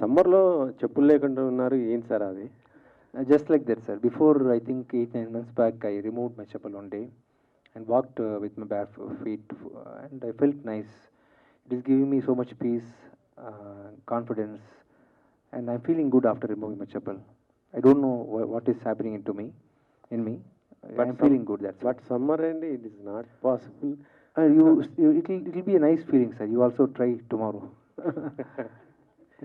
సమ్మర్‌లో చెప్పులు లేకుండా ఉన్నారు. ఏంటి సార్ అది? Just like that, sir. Before, I think 8, 9 months back, I removed my chappal one day and walked with my bare feet, and I felt nice. It is giving me so much peace, confidence, and I'm feeling good after removing my chappal. I don't know what is happening in me. I'm feeling good. That's but summer అండి, it is not possible. it'll be a nice feeling, sir. You also try tomorrow.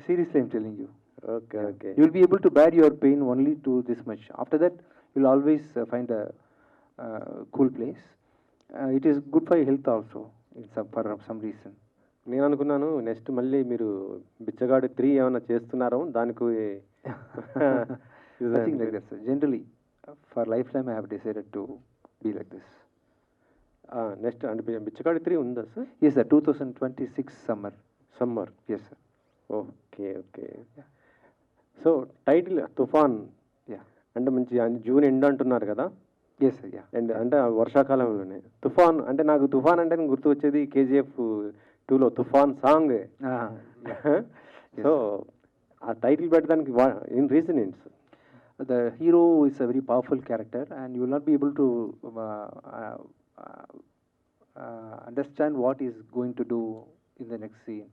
Seriously, I'm telling you. Okay, okay. You will be able to bear your pain only to this much. After that, you'll always find a cool place. It is good for your health also, for some reason. నేను అనుకున్నాను next మళ్ళీ మీరు బిచ్చగాడు 3 ఏమైనా చేస్తున్నారో దానికి Nothing like that, sir. Generally, for lifetime, I have decided to be like this. Next అంటే బిచ్చగాడు 3 ఉందా sir? Yes, sir. 2026 summer. Summer. Yes, sir. Okay, okay. So title తుఫాన్. అంటే మంచి జూన్ ఎండ్ అంటున్నారు కదా? Yes, sir. Yeah. అండ్ అంటే వర్షాకాలంలోనే తుఫాన్ అంటే నాకు తుఫాన్ అంటే గుర్తు వచ్చేది KGF 2లో తుఫాన్ సాంగ్. సో ఆ టైటిల్ పెట్టడానికి ఇన్ రీజన్ ఏంటి sir? The hero is a very powerful character, and you will not be able to understand what he's going to do in the next scene.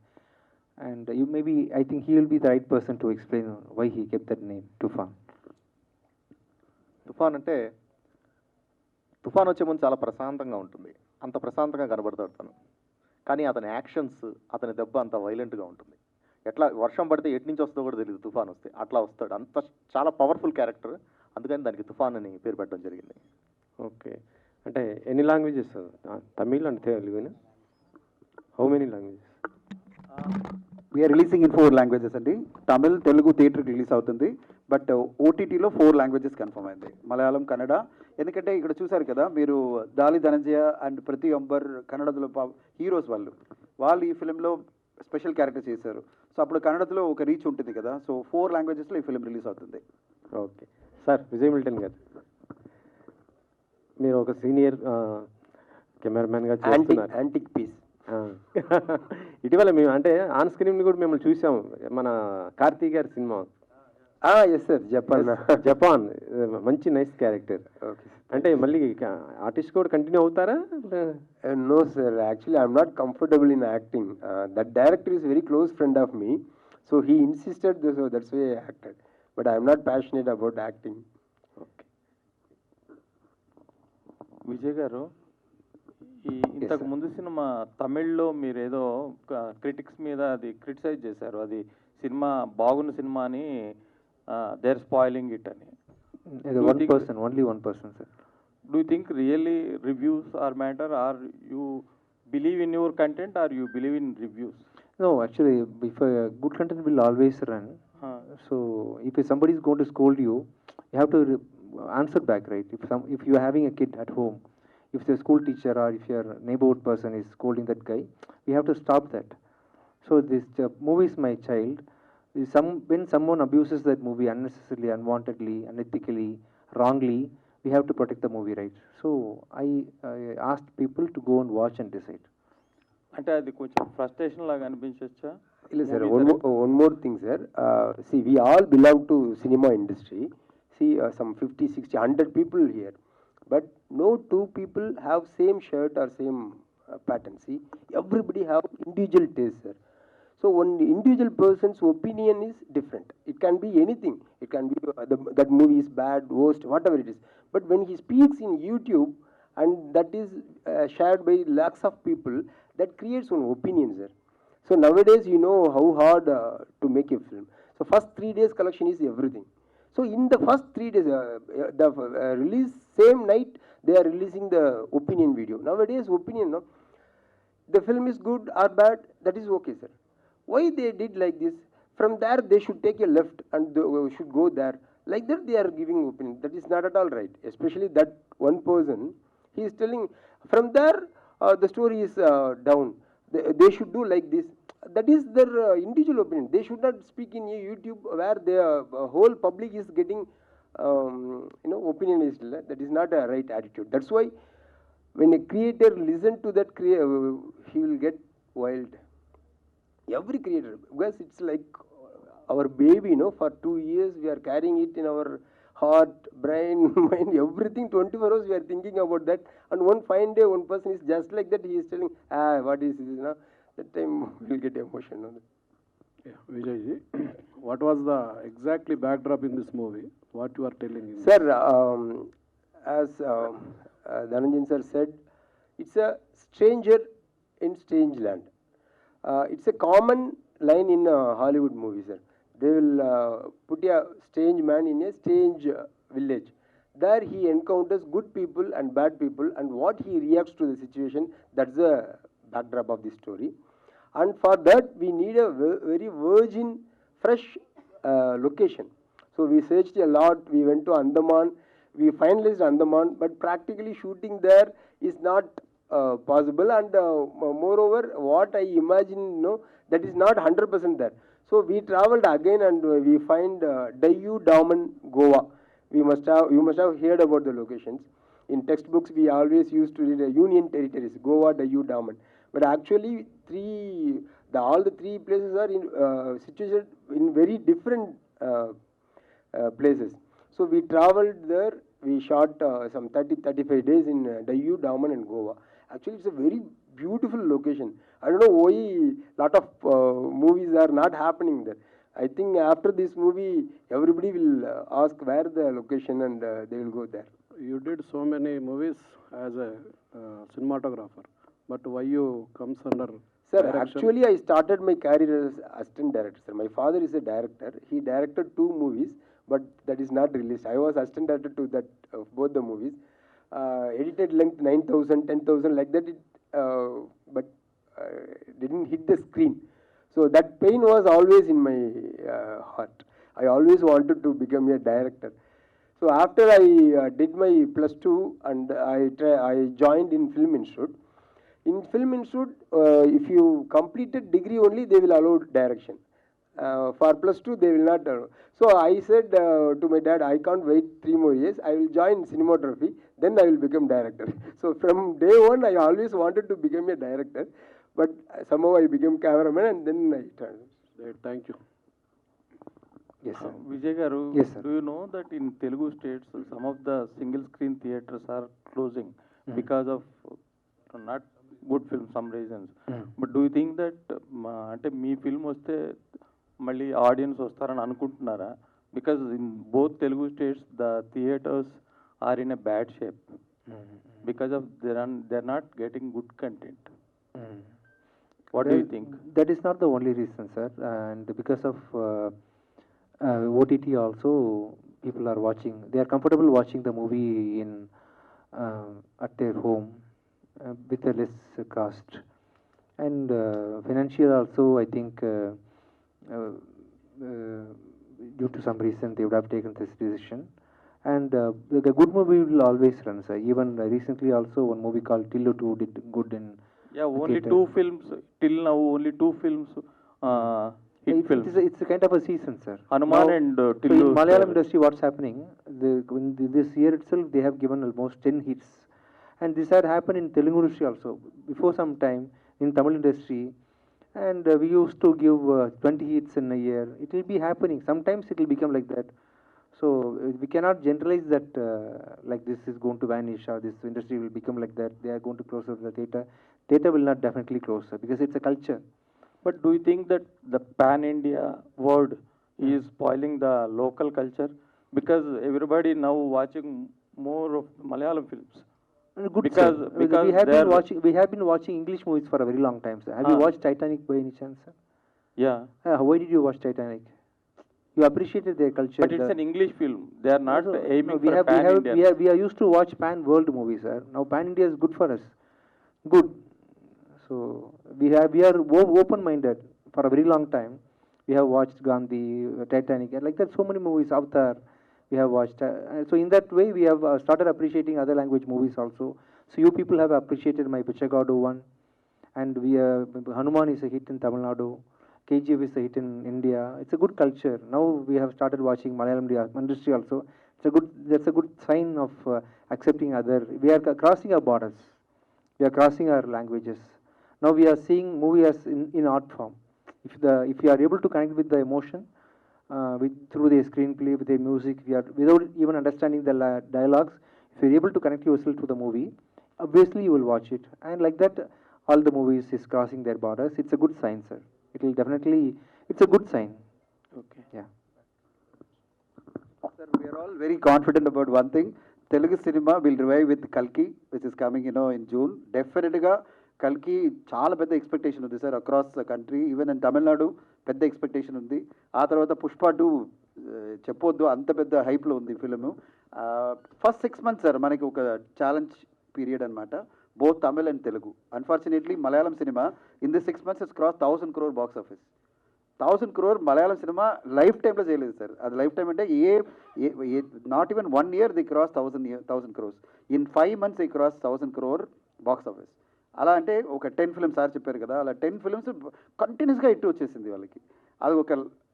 And you maybe, I think he will be the right person to explain why he kept that name, Tufan. తుఫాన్ అంటే తుఫాన్ వచ్చే ముందు చాలా ప్రశాంతంగా ఉంటుంది. అంత ప్రశాంతంగా కనబడతాడు తను. కానీ అతని యాక్షన్స్, అతని దెబ్బ అంత వైలెంట్గా ఉంటుంది. ఎట్లా వర్షం పడితే ఎటు నుంచి వస్తుందో కూడా తెలియదు, తుఫాన్ వస్తే అట్లా వస్తాడు. అంత చాలా పవర్ఫుల్ క్యారెక్టర్. అందుకని దానికి తుఫాన్ అని పేరు పెట్టడం జరిగింది. ఓకే. అంటే ఎన్ని languages? Tamil and Telugu? How many languages? We are releasing in 4 languages అండి. తమిళ్, తెలుగు థియేటర్కి రిలీజ్ అవుతుంది. బట్ ఓటీటీలో 4 లాంగ్వేజెస్ కన్ఫర్మ్ అయింది. మలయాళం, కన్నడ. ఎందుకంటే ఇక్కడ చూసారు కదా మీరు, దాలి ధనంజయ అండ్ ప్రతి అంబర్ కన్నడలో హీరోస్ వాళ్ళు ఈ ఫిలింలో స్పెషల్ క్యారెక్టర్ చేశారు. సో అప్పుడు కన్నడలో ఒక రీచ్ ఉంటుంది కదా. సో 4 లాంగ్వేజెస్లో ఈ ఫిలిం రిలీజ్ అవుతుంది. Okay sir. విజయ్ మిల్టన్ గారు, మీరు ఒక సీనియర్ కెమెరామ్యాన్గా చేస్తున్నారు. Antique piece. ఇటీవల మేము అంటే ఆన్ స్క్రీన్ కూడా మిమ్మల్ని చూసాము, మన కార్తీక్ గారి సినిమా. Yes sir, Japan. మంచి నైస్ క్యారెక్టర్. అంటే మళ్ళీ ఆర్టిస్ట్ కూడా కంటిన్యూ అవుతారా? No sir, actually I'm not comfortable in acting. That director is very close friend of me, so he insisted, so that's way I acted. But I'm not passionate about acting. Okay. Vijay గారు, ఈ ఇంతకు ముందు cinema తమిళ్లో మీరు ఏదో critics మీద అది criticise చేశారు, అది సినిమా బాగున్న సినిమా అని, దే ఆర్ స్పాయిలింగ్ ఇట్ అని. Only one person, sir. Do you think really reviews are matter, or you believe in your content, or you believe in reviews? No, actually, if good content will always run. So if somebody is going to scold you, you have to answer back, right? If you are having a kid at home, if the school teacher or if your neighborhood person is scolding that guy, we have to stop that. So this movie is my child. When someone abuses that movie unnecessarily, unwantedly, unethically, wrongly, we have to protect the movie, right? So I asked people to go and watch and decide. అంటే అది కొంచెం frustration లాగా అనిపించవచ్చా? ಇಲ್ಲ sir, one more thing sir. See, we all belong to cinema industry. See, some 50, 60, 100 people here, but no 2 people have same shirt or same pattern. See, everybody have individual taste, sir. So one individual person's opinion is different. It can be anything. It can be that movie is bad, worst, whatever it is. But when he speaks in YouTube and that is shared by lakhs of people, that creates one opinion, sir. So nowadays you know how hard to make a film. So first 3 days collection is everything. So in the first 3 days, the release same night they are releasing the opinion video. Nowadays opinion, no, the film is good or bad, that is okay, sir. Why they did like this? From there they should take a left and they should go there. Like that they are giving opinion. That is not at all right. Especially that one person, he is telling from there the story is down. They should do like this. That is their individual opinion. They should not speak in YouTube where the whole public is getting opinion is. That is not a right attitude. That's why when a creator listen to that, he will get wild. Every creator, because it's like our baby, for 2 years we are carrying it in our heart, brain, mind, everything. 24 hours we are thinking about that. And one fine day, one person is just like that. He is telling, what is this now? That time we'll get emotion. Yeah, Vijayji, what was the exactly backdrop in this movie? What you are telling in Sir, as Dhananjan sir said, it's a stranger in strange land. It's a common line in Hollywood movies, sir. They will put a strange man in a strange village. There he encounters good people and bad people, and what he reacts to the situation, that's the backdrop of the story. And for that, we need a very virgin, fresh location. So we searched a lot. We went to Andaman. We finalized Andaman, but practically shooting there is not possible. And moreover, what I imagine, that is not 100% there. So we traveled again, and we find Dayu Daman, Goa. You must have heard about the locations. In textbooks, we always used to read Union Territories, Goa, Dayu Daman. But actually, all the three places are situated in very different places. So we traveled there. We shot some 35 days in Dayu, Daman and Goa. Actually, it's a very beautiful location. I don't know why lot of movies are not happening there. I think after this movie, everybody will ask where the location, and they will go there. You did so many movies as a cinematographer, but why you comes under Sir, direction? actually, I started my career as assistant director, sir. My father is a director. He directed 2 movies, but that is not released. I was assistant director to that both the movies. Edited length 9,000, 10,000, like that. But didn't hit the screen. So that pain was always in my heart. I always wanted to become a director. So after I did my +2, and I joined in Film Institute. In Film Institute, if you completed degree only, they will allow direction. For +2, they will not allow. So I said to my dad, I can't wait 3 more years. I will join cinematography, then I will become director. So from day one, I always wanted to become a director, but somehow I became cameraman, and then I turned. Thank you. Yes, sir. Vijay garu, Yes, sir. do you know that in Telugu states, some of the single screen theaters are closing because of not good film, some reasons. But do you think that అంటే మీ film వస్తే మళ్ళీ audience వస్తారని అనుకుంటున్నారా? Because in both Telugu states the theatres are in a bad shape because of they're not getting good content. What do you think? That is not the only reason, sir. And because of OTT also, people are watching. They are comfortable watching the movie in at their home with a less cost. And financial also, I think, due to some reason, they would have taken this decision. And the good movie will always run, sir. Even recently also, one movie called Tillu 2 did good in Yeah, only theater. 2 films till now. Only 2 films hit films. It's a kind of a season, sir. Hanuman Now, and so Tillu. in Malayalam industry, what's happening? This year itself, they have given almost 10 hits, and this had happened in Telugu industry also before some time in Tamil industry, and we used to give 20 hits in a year. It will be happening. Sometimes it will become like that. So we cannot generalize that like this is going to vanish or this industry will become like that. They are going to close the theater. Theater will not definitely close, sir, because it's a culture. But do you think that the pan-India word is spoiling the local culture? Because everybody now watching more of Malayalam films. Good, Because- sir. because we have they been are- watching watching English movies for a very long time, sir. Have you Ah. watched Titanic by any chance, sir? Yeah. Why did you watch Titanic? You appreciated their culture. But it's an English film. They are not No, aiming we for have, pan-Indian. we are used to watch pan-world movies, sir. Now pan-India is good for us. Good. So we are open-minded for a very long time. We have watched Gandhi, Titanic, and like that. So many movies, Avatar. We have watched. So in that way, we have started appreciating other language movies also. So you people have appreciated my Bichagadu one, and Hanuman is a hit in Tamil Nadu. KGF is a hit in India. It's a good culture. Now we have started watching Malayalam industry also. That's a good sign of accepting other. We are crossing our borders. We are crossing our languages. Now we are seeing movie as in art form. If you are able to connect with the emotion, through the screenplay, with the music, we are without even understanding the dialogues. If you're able to connect yourself to the movie, obviously you will watch it, and like that, all the movies is crossing their borders. It's a good sign, sir. It will definitely. It's a good sign. Okay. Yeah. Sir, we are all very confident about one thing. Telugu cinema will revive with Kalki, which is coming, in June. Definitely, Kalki చాలా పెద్ద expectation ఉంది sir across the country. Even in Tamil Nadu పెద్ద expectation ఉంది. ఆ తర్వాత పుష్ప 2 చెప్పొద్దు, అంత పెద్ద హైప్లో ఉంది ఫిలిము. ఫస్ట్ 6 months సార్ మనకి ఒక ఛాలెంజ్ పీరియడ్ అనమాట, both Tamil and Telugu. Unfortunately Malayalam cinema in the 6 months is cross 1000 crore box office. 1000 crore Malayalam cinema life టైంలో చేయలేదు సార్. అది లైఫ్ టైం అంటే not even 1 year the cross 1000 crores. In 5 months the cross 1000 crore box office. అలా అంటే ఒక 10 films sir చెప్పారు కదా, అలా 10 films కంటిన్యూస్గా హిట్ వచ్చేసింది వాళ్ళకి. అది ఒక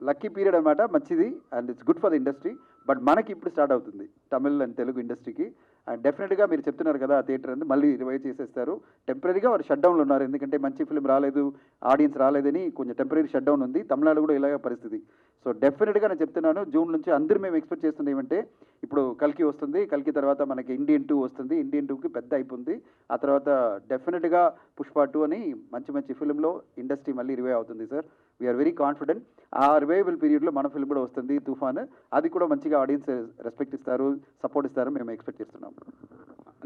లక్కీ పీరియడ్ అనమాట, మంచిది, and it's good for the industry. But మనకి ఇప్పుడు స్టార్ట్ అవుతుంది తమిళ్ అండ్ తెలుగు ఇండస్ట్రీకి. అండ్ డెఫినెట్గా మీరు చెప్తున్నారు కదా, ఆ థియేటర్ అనేది మళ్ళీ రివైవ్ చేసేస్తారు. టెంపరీగా వారు షట్ డౌన్లో ఉన్నారు, ఎందుకంటే మంచి ఫిల్మ్ రాలేదు, ఆడియన్స్ రాలేదని కొంచెం టెంపరీ షట్ డౌన్ ఉంది. తమిళనాడు కూడా ఇలాగే పరిస్థితి. సో డెఫినెట్గా నేను చెప్తున్నాను, జూన్ నుంచి అందరూ మేము ఎక్స్పెక్ట్ చేస్తుంది ఏమంటే, ఇప్పుడు కల్కి వస్తుంది, కల్కి తర్వాత మనకి ఇండియన్ 2 వస్తుంది, ఇండియన్ 2కి పెద్ద అయిపోయింది. ఆ తర్వాత డెఫినెట్గా పుష్ప 2 అని మంచి మంచి ఫిల్మ్లో ఇండస్ట్రీ మళ్ళీ రివైవ్ అవుతుంది సార్. We're very confident. ఆ రివైవల్ పీరియడ్లో మన ఫిల్మ్ కూడా వస్తుంది, తుఫాన్. అది కూడా మంచిగా ఆడియన్స్ రెస్పెక్ట్ ఇస్తారు, సపోర్ట్ ఇస్తారు, మేము ఎక్స్పెక్ట్ చేస్తున్నాం.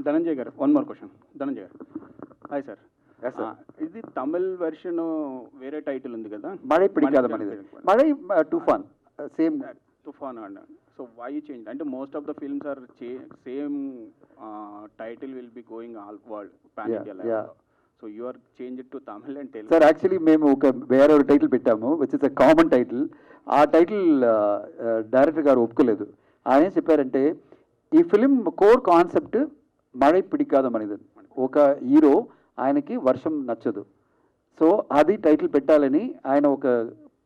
ధనంజయ్ గారు, వన్ మోర్ క్వశ్చన్. ధనంజయ్ గారు, హాయ్ సార్. Yes, sir. ఇది తమిళ్ వెర్షన్ వేరే టైటిల్ ఉంది కదా, మழை పిడికాద మనది, మழை తుఫాన్ సేమ్ తుఫాన్ అండ్. సో వై చేంజ్ అంటే most of the films are same title will be going all world pan India level. So you are change to Tamil and Telugu. Sir actually మేము ఒక వేరే ఒక టైటిల్ పెట్టాము, which is a common title. ఆ title director గారు ఒప్పుకోలేదు. ఆయన ఏం చెప్పారంటే, ఈ ఫిలిం కోర్ కాన్సెప్ట్ మழை పిడికాదం అనేది. ఒక హీరో, ఆయనకి వర్షం నచ్చదు, సో అది టైటిల్ పెట్టాలని ఆయన ఒక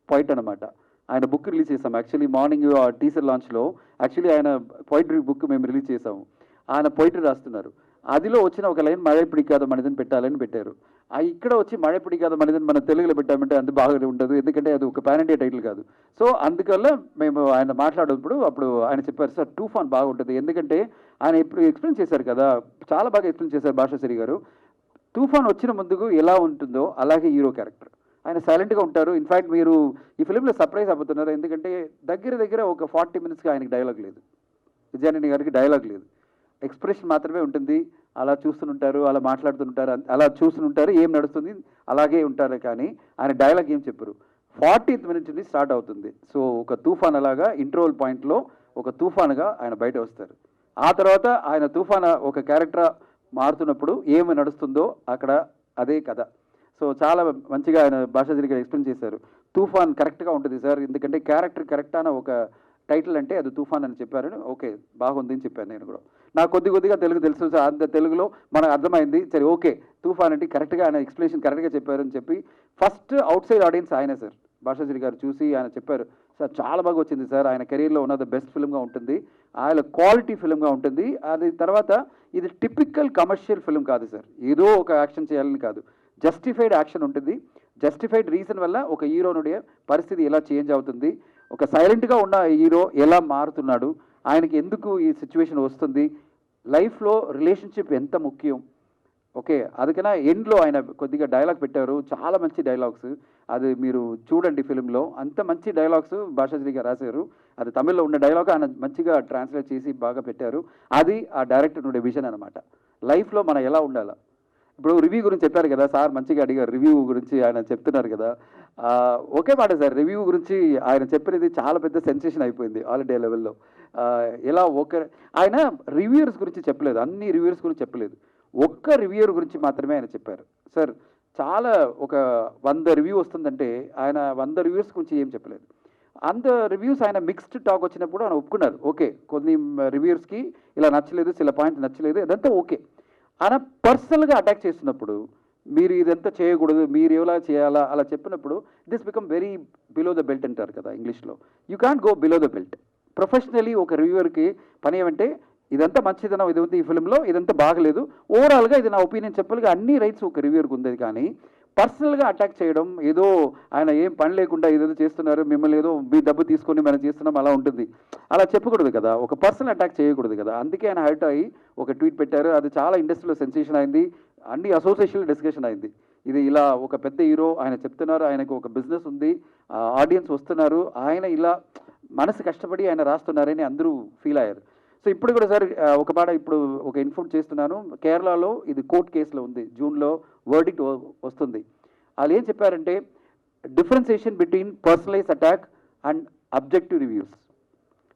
పాయింట్ అనమాట. ఆయన బుక్ రిలీజ్ చేసాము యాక్చువల్లీ మార్నింగ్ టీజర్ లాంచ్లో. యాక్చువల్లీ ఆయన పోయిటరీ బుక్ మేము రిలీజ్ చేసాము. ఆయన పోయిటరీ రాస్తున్నారు, అదిలో వచ్చిన ఒక లైన్ మழை పిడికాదం అనేదని పెట్టాలని పెట్టారు. ఇక్కడ వచ్చి మழை పిడికాదం అనేదని మనం తెలుగులో పెట్టామంటే అంత బాగా ఉండదు, ఎందుకంటే అది ఒక పాన్ ఇండియా టైటిల్ కాదు. సో అందువల్ల మేము ఆయన మాట్లాడేటప్పుడు అప్పుడు ఆయన చెప్పారు, సార్ తుఫాన్ బాగుంటుంది, ఎందుకంటే ఆయన ఇప్పుడు ఎక్స్ప్లెయిన్ చేశారు కదా, చాలా బాగా ఎక్స్ప్లెయిన్ చేశారు భాషాశ్రీ గారు. తుఫాన్ వచ్చిన ముందుకు ఎలా ఉంటుందో అలాగే హీరో క్యారెక్టర్, ఆయన సైలెంట్గా ఉంటారు. ఇన్ఫ్యాక్ట్ మీరు ఈ ఫిలింలో సర్ప్రైజ్ అవుతున్నారు, ఎందుకంటే దగ్గర ఒక 40 minutesగా ఆయనకి డైలాగ్ లేదు, విజయానంద గారికి డైలాగ్ లేదు, ఎక్స్ప్రెషన్ మాత్రమే ఉంటుంది. అలా చూస్తుంటారు, అలా మాట్లాడుతుంటారు, అలా చూస్తుంటారు, ఏం నడుస్తుంది అలాగే ఉంటారు, కానీ ఆయన డైలాగ్ ఏం చెప్పరు. 40th minute నుంచి స్టార్ట్ అవుతుంది. సో ఒక తుఫాన్ అలాగా ఇంట్రోల్ పాయింట్లో ఒక తుఫాన్గా ఆయన బయట వస్తారు. ఆ తర్వాత ఆయన తుఫాన్ ఒక క్యారెక్టర్ మారుతున్నప్పుడు ఏమి నడుస్తుందో అక్కడ అదే కథ. సో చాలా మంచిగా ఆయన భాషాశ్రీ గారు ఎక్స్ప్లెయిన్ చేశారు. తుఫాన్ కరెక్ట్గా ఉంటుంది సార్, ఎందుకంటే క్యారెక్టర్ కరెక్ట్ అన్న ఒక టైటిల్ అంటే అది తుఫాన్ అని చెప్పారు. ఓకే బాగుంది అని చెప్పాను నేను కూడా. నాకు కొద్దిగా తెలుగు తెలుసు సార్, అంత తెలుగులో మనకు అర్థమైంది, సరే ఓకే తుఫాన్ అంటే కరెక్ట్గా ఆయన ఎక్స్ప్లెనేషన్ కరెక్ట్గా చెప్పారు అని చెప్పి ఫస్ట్ అవుట్ సైడ్ ఆడియన్స్ ఆయనే సార్. భాషాశ్రీ గారు చూసి ఆయన చెప్పారు, సార్ చాలా బాగా వచ్చింది సార్, ఆయన కెరీర్లో ఉన్న ద బెస్ట్ ఫిల్మ్గా ఉంటుంది, ఆయన క్వాలిటీ ఫిల్మ్గా ఉంటుంది. అది తర్వాత ఇది టిపికల్ కమర్షియల్ ఫిల్మ్ కాదు సార్, ఏదో ఒక యాక్షన్ చేయాలని కాదు, జస్టిఫైడ్ యాక్షన్ ఉంటుంది. జస్టిఫైడ్ రీజన్ వల్ల ఒక హీరోనుడే పరిస్థితి ఎలా చేంజ్ అవుతుంది, ఒక సైలెంట్గా ఉన్న హీరో ఎలా మారుతున్నాడు, ఆయనకి ఎందుకు ఈ సిచ్యువేషన్ వస్తుంది, లైఫ్లో రిలేషన్షిప్ ఎంత ముఖ్యం. ఓకే అందుకనే ఎండ్లో ఆయన కొద్దిగా డైలాగ్ పెట్టారు, చాలా మంచి డైలాగ్స్, అది మీరు చూడండి ఫిలింలో, అంత మంచి డైలాగ్స్ భాషాశ్రీ గారు రాశారు. అది తమిళ్లో ఉన్న డైలాగ్ ఆయన మంచిగా ట్రాన్స్లేట్ చేసి బాగా పెట్టారు. అది ఆ డైరెక్టర్ ఉండే విజన్ అనమాట, లైఫ్లో మనం ఎలా ఉండాలా. ఇప్పుడు రివ్యూ గురించి చెప్పారు కదా సార్, మంచిగా అడిగారు, రివ్యూ గురించి ఆయన చెప్తున్నారు కదా. ఒకే మాట సార్, రివ్యూ గురించి ఆయన చెప్పినది చాలా పెద్ద సెన్సేషన్ అయిపోయింది ఆల్ ఇండియా లెవెల్లో. ఎలా ఆయన రివ్యూర్స్ గురించి చెప్పలేదు, అన్ని రివ్యూర్స్ గురించి చెప్పలేదు, ఒక్క రివ్యూర్ గురించి మాత్రమే ఆయన చెప్పారు. సార్ చాలా ఒక 100 రివ్యూ వస్తుందంటే ఆయన 100 రివ్యూర్స్ గురించి ఏం చెప్పలేదు. అంత రివ్యూస్ ఆయన మిక్స్డ్ టాక్ వచ్చినప్పుడు ఆయన ఒప్పుకున్నారు, ఓకే కొన్ని రివ్యూర్స్కి ఇలా నచ్చలేదు, చిల పాయింట్స్ నచ్చలేదు, అదంతా ఓకే. ఆయన పర్సనల్గా అటాక్ చేస్తున్నప్పుడు మీరు ఇదంతా చేయకూడదు, మీరు ఎలా చేయాలా అలా చెప్పినప్పుడు this become very below the belt అంటారు కదా ఇంగ్లీష్లో. You can't go below the belt. Professionally ఒక రివ్యూవర్కి పని ఏమంటే ఇదంతా మంచిదనం, ఇది ఉంది ఈ ఫిల్మ్లో, ఇదంతా బాగలేదు, ఓవరాల్గా ఇది నా ఒపీనియన్ చెప్పాలిగా అన్ని రైట్స్ ఒక రివ్యూవర్కి ఉంది. కానీ పర్సనల్గా అటాక్ చేయడం, ఏదో ఆయన ఏం పని లేకుండా ఏదేదో చేస్తున్నారు, మిమ్మల్ని ఏదో మీ డబ్బు తీసుకొని మనం చేస్తున్నాం అలా ఉంటుంది. అలా చెప్పకూడదు కదా, ఒక పర్సనల్ అటాక్ చేయకూడదు కదా. అందుకే ఆయన హర్ట్ అయ్యి ఒక ట్వీట్ పెట్టారు. అది చాలా ఇండస్ట్రీలో సెన్సేషన్ అయింది, అన్ని అసోసియేషన్లో డిస్కషన్ అయింది. ఇది ఇలా ఒక పెద్ద హీరో ఆయన చెప్తున్నారు, ఆయనకు ఒక బిజినెస్ ఉంది, ఆడియన్స్ వస్తున్నారు, ఆయన ఇలా మనసు కష్టపడి ఆయన రాస్తున్నారని అందరూ ఫీల్ అయ్యారు. సో ఇప్పుడు కూడా సార్ ఒక మాట ఇప్పుడు ఒక ఇన్ఫార్మ్ చేస్తున్నాను, కేరళలో ఇది కోర్ట్ కేసులో ఉంది, జూన్లో వర్డిక్ట్ వస్తుంది. వాళ్ళు ఏం చెప్పారంటే differentiation between personalize attack and objective reviews.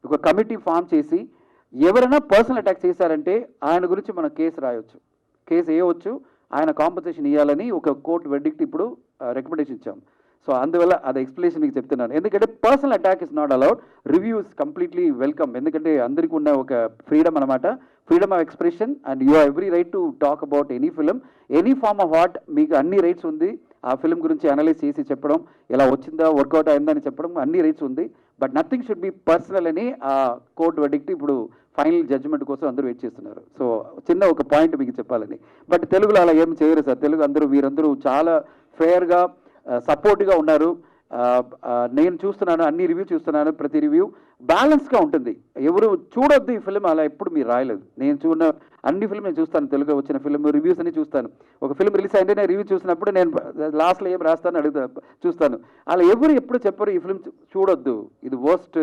ఒక కమిటీ ఫామ్ చేసి ఎవరైనా పర్సనల్ అటాక్ చేశారంటే ఆయన గురించి మనం కేసు రాయొచ్చు, కేసు వేయవచ్చు, ఆయన కాంపన్సేషన్ ఇవ్వాలని ఒక కోర్టు వెర్డిక్ట్ ఇప్పుడు రికమెండేషన్ ఇచ్చాం. సో అందువల్ల అది ఎక్స్ప్లెనేషన్ మీకు చెప్తున్నాను. ఎందుకంటే personal attack is not allowed, reviews completely welcome. ఎందుకంటే అందరికీ ఉన్న ఒక ఫ్రీడమ్ అనమాట, freedom of expression, and you have every right to talk about any film, any form of art. మీకు అన్ని రైట్స్ ఉంది ఆ ఫిలిం గురించి అనలైజ్ చేసి చెప్పడం, ఎలా వచ్చిందా వర్కౌట్ అయిందా అని చెప్పడం, అన్ని రైట్స్ ఉంది. But nothing should be personal అని ఆ కోర్టు వెర్డిక్ట్ ఇప్పుడు ఫైనల్ జడ్జిమెంట్ కోసం అందరూ వెయిట్ చేస్తున్నారు. సో చిన్న ఒక పాయింట్ మీకు చెప్పాలని. బట్ తెలుగులో అలా ఏం చేయరు సార్. తెలుగు అందరూ మీరందరూ చాలా ఫేర్గా సపోర్ట్గా ఉన్నారు. నేను చూస్తున్నాను, అన్ని రివ్యూ చూస్తున్నాను, ప్రతి రివ్యూ బ్యాలెన్స్గా ఉంటుంది. ఎవరు చూడొద్దు ఈ ఫిలిం అలా ఎప్పుడు మీరు రాయలేదు. నేను చూడ అన్ని ఫిల్మ్ నేను చూస్తాను, తెలుగులో వచ్చిన ఫిల్మ్ రివ్యూస్ అన్ని చూస్తాను. ఒక ఫిల్మ్ రిలీజ్ అయింటే నేను రివ్యూ చూసినప్పుడు నేను లాస్ట్లో ఏం రాస్తాను చూస్తాను. అలా ఎవరు ఎప్పుడు చెప్పరు ఈ ఫిల్మ్ చూడొద్దు, ఇది వర్స్ట్,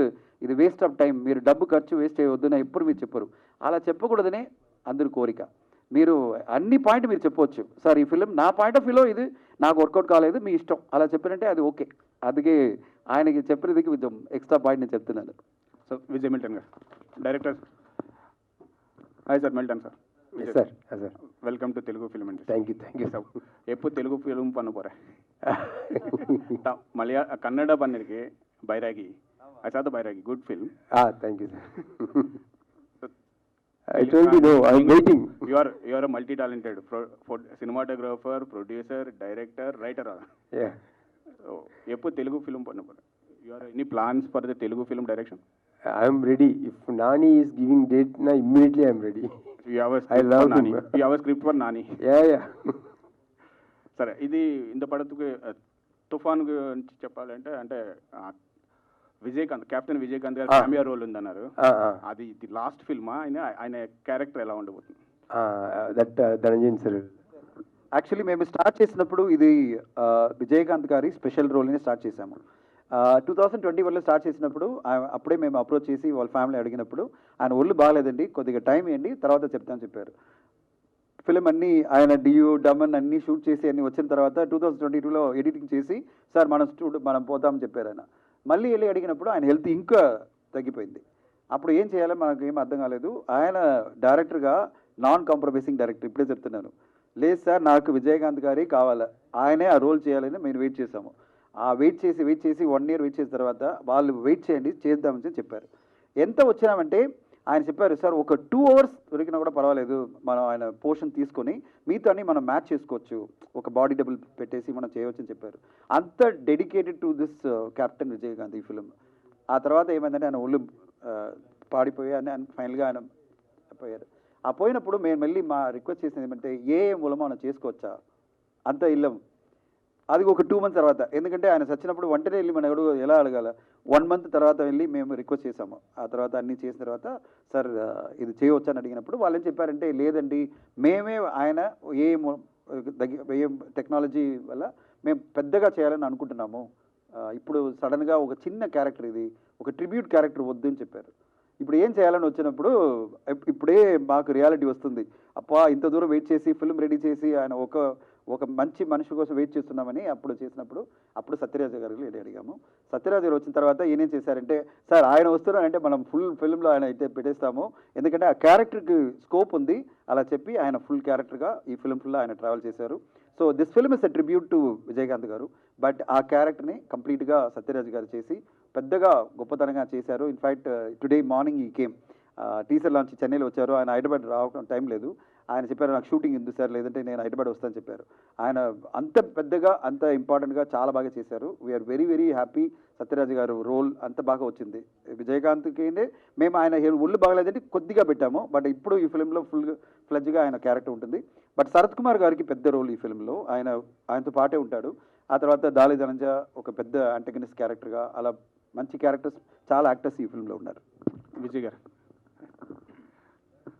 ఇది వేస్ట్ ఆఫ్ టైం, మీరు డబ్బు ఖర్చు వేస్ట్ చేయవద్దు అని ఎప్పుడు మీరు చెప్పరు. అలా చెప్పకూడదని అందరి కోరిక. మీరు అన్ని పాయింట్ మీరు చెప్పవచ్చు, సార్ ఈ ఫిలిం నా పాయింట్ ఆఫ్ వ్యూలో ఇది నాకు వర్కౌట్ కాలేదు, మీ ఇష్టం అలా చెప్పినంటే అది ఓకే. అందుకే ఆయనకి చెప్పినదికి కొంచెం ఎక్స్ట్రా పాయింట్ నేను చెప్తున్నాను. సో విజయ్ మిల్టన్ గారు, director. Hi sir, Milton sir. Sir sir welcome to Telugu film industry. Thank you sir. எப்போ தெலுங்கு ஃபிலிம் பண்ண போகிறேன்? கன்னட பண்ணிருக்கேன் bairagi. I saw the Bairagi, good film. Thank you, sir. I told you, no, I'm waiting. You are a multi-talented cinematographer, producer, director, writer. Yeah. So, எப்போ Telugu film பண்ண போறேன்? You are any plans for the Telugu film direction? I'm ready. If Nani is giving date, na immediately I'm ready. You have a I script love for Nani. him. You have a script for Nani. Yeah. సరే, ఇది ఇంత పడతుకు తుఫాన్ గురించి చెప్పాలంటే అంటే Vijayakanth, captain Vijayakanth గారు cameo role ఉందన్నారు. అది ఇది లాస్ట్ ఫిల్మా? ఆయన క్యారెక్టర్ ఎలా ఉండబోతుంది? That Dhananjayan sir. యాక్చువల్లీ మేము స్టార్ట్ చేసినప్పుడు ఇది విజయకాంత్ గారి స్పెషల్ రోల్ని స్టార్ట్ చేశాము. 2021లో స్టార్ట్ చేసినప్పుడు అప్పుడే మేము అప్రోచ్ చేసి వాళ్ళ ఫ్యామిలీ అడిగినప్పుడు ఆయన ఒళ్ళు బాగాలేదండి, కొద్దిగా టైం ఇవ్వండి తర్వాత చెప్తామని చెప్పారు. ఫిలిం అన్నీ ఆయన డియూ డమన్ అన్నీ షూట్ చేసి అన్నీ వచ్చిన తర్వాత 2022లో ఎడిటింగ్ చేసి సార్ మనం పోతామని చెప్పారు ఆయన. మళ్ళీ వెళ్ళి అడిగినప్పుడు ఆయన హెల్త్ ఇంకా తగ్గిపోయింది. అప్పుడు ఏం చేయాలో మనకు ఏం అర్థం కాలేదు. ఆయన డైరెక్టర్గా నాన్ కాంప్రమైజింగ్ డైరెక్టర్, ఇప్పుడే చెప్తున్నాను, లేదు సార్ నాకు విజయకాంత్ గారి కావాలా, ఆయనే ఆ రోల్ చేయాలని మేము వెయిట్ చేసాము. ఆ వెయిట్ చేసి 1 year వెయిట్ చేసిన తర్వాత వాళ్ళు వెయిట్ చేయండి చేద్దామని చెప్పారు. ఎంత వచ్చినామంటే ఆయన చెప్పారు సార్ ఒక 2 hours దొరికినా కూడా పర్వాలేదు, మనం ఆయన పోర్షన్ తీసుకొని మీతో మనం మ్యాచ్ చేసుకోవచ్చు, ఒక బాడీ డబుల్ పెట్టేసి మనం చేయవచ్చు అని చెప్పారు. అంత dedicated to this captain Vijayakanth ఈ ఫిలిం. ఆ తర్వాత ఏమైందంటే ఆయన ఒళ్ళు పాడిపోయి అని ఫైనల్గా ఆయన పోయారు. ఆ పోయినప్పుడు మేము మళ్ళీ మా రిక్వెస్ట్ చేసింది ఏమంటే ఏ మూలమో మనం చేసుకోవచ్చా, అంత ఇల్లం అది ఒక 2 months తర్వాత. ఎందుకంటే ఆయన చచ్చినప్పుడు వెంటనే వెళ్ళి మనం ఎలా అడగాల, 1 month తర్వాత వెళ్ళి మేము రిక్వెస్ట్ చేసాము. ఆ తర్వాత అన్నీ చేసిన తర్వాత సార్ ఇది చేయవచ్చు అని అడిగినప్పుడు వాళ్ళు ఏం చెప్పారంటే లేదండి మేమే ఆయన ఏ టెక్నాలజీ వల్ల మేము పెద్దగా చేయాలని అనుకుంటున్నాము, ఇప్పుడు సడన్గా ఒక చిన్న క్యారెక్టర్ ఇది ఒక ట్రిబ్యూట్ క్యారెక్టర్ వద్దు అని చెప్పారు. ఇప్పుడు ఏం చేయాలని వచ్చినప్పుడు ఇప్పుడే మాకు రియాలిటీ వస్తుంది, అప్పా ఇంత దూరం వెయిట్ చేసి ఫిల్మ్ రెడీ చేసి ఆయన ఒక మంచి మనిషి కోసం వెయిట్ చేస్తున్నామని అప్పుడు చేసినప్పుడు అప్పుడు సత్యరాజ గారికి అడిగాము. సత్యరాజ గారు వచ్చిన తర్వాత ఏనేం చేశారంటే సార్ ఆయన వస్తున్నారంటే మనం ఫుల్ ఫిల్మ్లో ఆయన అయితే పెట్టేస్తాము, ఎందుకంటే ఆ క్యారెక్టర్కి స్కోప్ ఉంది అలా చెప్పి ఆయన ఫుల్ క్యారెక్టర్గా ఈ ఫిల్మ్ ఫుల్లో ఆయన ట్రావెల్ చేశారు. So this film is a tribute to Vijayakanth గారు. బట్ ఆ క్యారెక్టర్ని కంప్లీట్గా సత్యరాజ్ గారు చేసి పెద్దగా గొప్పతనంగా చేశారు. ఇన్ఫ్యాక్ట్ టుడే మార్నింగ్ ఈ కేమ్ టీజర్ లాంచ్ చెన్నైలో వచ్చారు, ఆయన హైదరాబాద్ రావడం టైం లేదు. ఆయన చెప్పారు నాకు షూటింగ్ ఉంది సార్, లేదంటే నేను హైదరాబాద్ వస్తానని చెప్పారు. ఆయన అంత పెద్దగా అంత ఇంపార్టెంట్గా చాలా బాగా చేశారు. We're very very happy. Sathyaraj గారు రోల్ అంత బాగా వచ్చింది. విజయకాంత్కి మేము ఆయన ఒళ్ళు బాగలేదంటే కొద్దిగా పెట్టాము, బట్ ఇప్పుడు ఈ ఫిల్మ్లో ఫుల్ ఫ్లెడ్జ్గా ఆయన క్యారెక్టర్ ఉంటుంది. బట్ శరత్ కుమార్ గారికి పెద్ద రోల్ ఈ ఫిల్మ్లో, ఆయనతో పాటే ఉంటాడు. ఆ తర్వాత దాలి ధనంజయ ఒక పెద్ద యాంటగనిస్ట్ క్యారెక్టర్గా, అలా మంచి క్యారెక్టర్స్ చాలా యాక్టర్స్ ఈ ఫిల్మ్లో ఉన్నారు. విజయ్ గారు,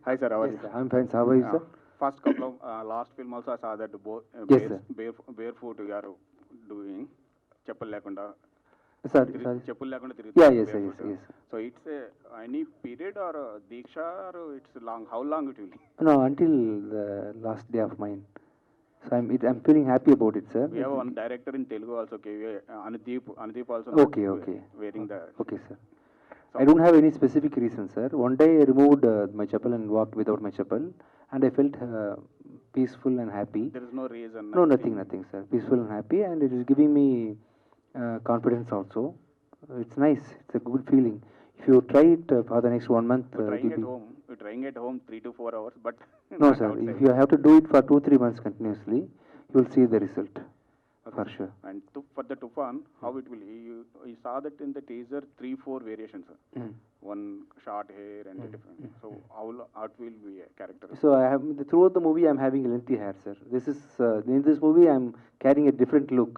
hi sir. I'm fine. How are you, sir? First couple of last film also I saw that Yes, sir. Bear foot గారు డూయింగ్ చెప్పులు లేకుండా Sorry. చెప్పులు లేకుండా Yeah, yes, sir, yes, yes. So it's any period or deeksha or it's long, how long it will? No, until the last day of mine. So I'm feeling happy about it, sir. We have one director in Telugu also, Anudeep also. Okay. Wearing the. Okay, sir. I don't have any specific reason, sir. One day I removed my chappal and walked without my chappal, and I felt peaceful and happy. There is no reason. No, nothing, sir. Peaceful and happy, and it is giving me confidence also. It's nice. It's a good feeling. If you try it for the next 1 month, You're trying at home 3 to 4 hours, but no, not sir. outside. If you have to do it for 2-3 months continuously, you will see the result. Okay. For sure. And for the Tufan, how it will? You saw that in the teaser 3-4 variations. Mm. One short hair and different. So how it will be a character? So throughout the movie, I'm having lengthy hair, sir. In this movie, I'm carrying a different look.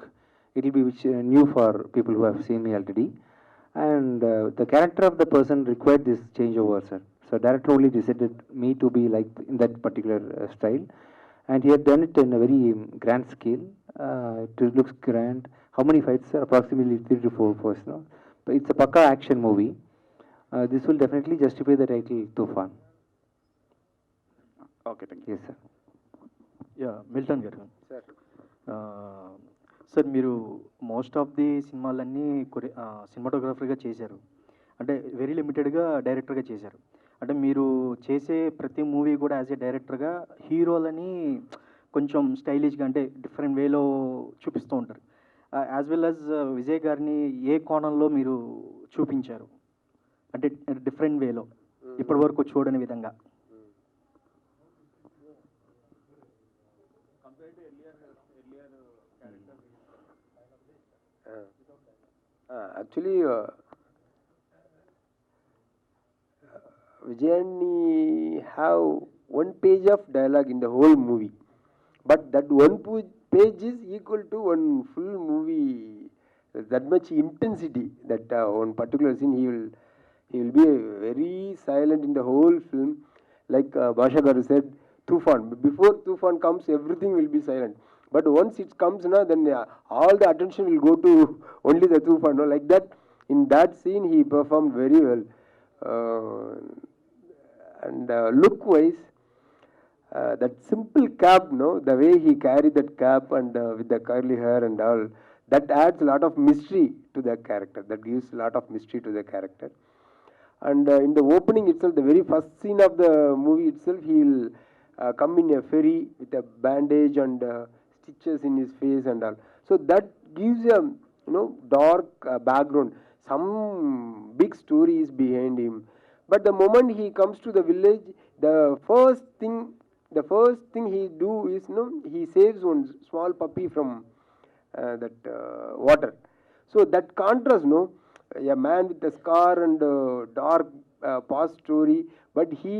It will be new for people who have seen me already. And the character of the person required this changeover, sir. So director only decided me to be like in that particular style, and he had done it in a very grand scale. It looks grand. How many fights, sir? Approximately 3 to 4 first, no? But it's a pakka action movie. This will definitely justify the title Tufan. Okay, thank you. Yes, sir. Yeah Milton గారు sir, మీరు most of the సినిమాలన్నీ సినిమాటోగ్రఫర్గా చేశారు, అంటే very లిమిటెడ్గా డైరెక్టర్గా చేశారు. అంటే మీరు చేసే ప్రతి మూవీ కూడా యాజ్ ఏ డైరెక్టర్గా హీరోలని కొంచెం స్టైలిష్గా అంటే డిఫరెంట్ వేలో చూపిస్తూ ఉంటారు. యాజ్ వెల్ యాజ్ విజయ్ గారిని ఏ కోణంలో మీరు చూపించారు, అంటే డిఫరెంట్ వేలో ఇప్పటి వరకు చూడని విధంగా? Actually, Vijayani have one page of dialogue in the whole movie, but that one page is equal to one full movie. That much intensity, that one particular scene he will be very silent in the whole film. Like Basha Garu said, Tufan. Before Tufan comes, everything will be silent. But once it comes, then all the attention will go to only the Tufan. No? Like that, in that scene, he performed very well. And look-wise, that simple cap, the way he carried that cap and with the curly hair and all, that adds a lot of mystery to the character. That gives a lot of mystery to the character. And in the opening itself, the very first scene of the movie itself, he will come in a ferry with a bandage and stitches in his face and all. So that gives a dark background. Some big story is behind him. But the moment he comes to the village, the first thing he do is he saves one small puppy from that water. So that contrast, a man with a scar and dark past story, but he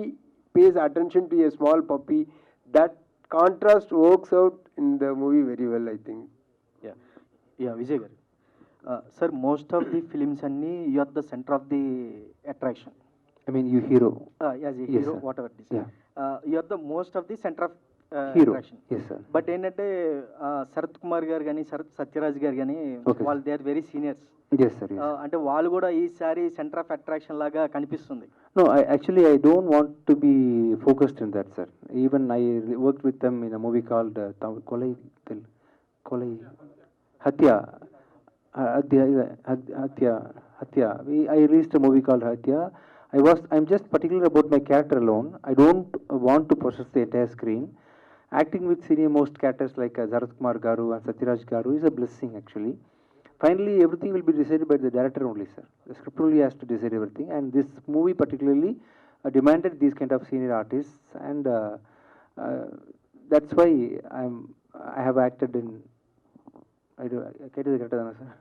pays attention to a small puppy. That contrast works out in the movie very well, I think. Yeah Vijay గారు, sir most of the films అన్నీ you are the centre of the attraction. I mean, you hero. As a Yes, hero sir. Whatever this, Yeah. You are the most of the centre of Hero. Attraction. Yes, sir. But ఏంటంటే శరత్ కుమార్ గారు కానీ సత్యరాజ్ గారు కానీ Okay. వాళ్ళు they are very seniors. Yes, sir. Yes. అంటే వాళ్ళు కూడా ఈసారి సెంటర్ ఆఫ్ అట్రాక్షన్ లాగా కనిపిస్తుంది. No, I don't want to be focused in that, sir. Even I worked with them in a movie called Kolai Hatya. I released a movie called Hatya. I'm just particular about my character alone. I don't want to possess the entire screen. Acting with senior most characters like Zarath Kumar Garu and Satyaraj Garu is a blessing, actually. Finally, everything will be decided by the director only, sir. The script only has to decide everything, and this movie particularly demanded these kind of senior artists, and That's why I have acted in. I do. Sir.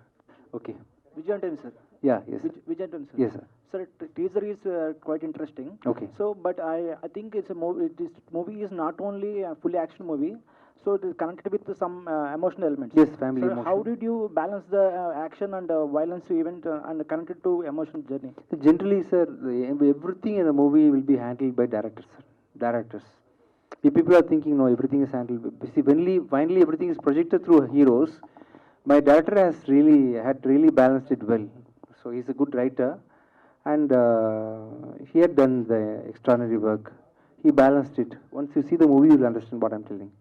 Okay. Vijayantan, sir. Yeah. Yes. Vijayantan, sir. Yes, sir. Sir, teaser is quite interesting. Okay. So, but I think it's a movie. This movie is not only a fully action movie. So it is connected with some emotional elements. Yes, family So emotion. how did you balance the action and violence event and connected to emotional journey? Generally, sir, everything in the movie will be handled by directors, sir. Directors. If people are thinking, no, everything is handled. See, finally everything is projected through heroes. My director had really balanced it well. So he's a good writer, and he had done the extraordinary work. He balanced it. Once you see the movie, you'll understand what I'm telling.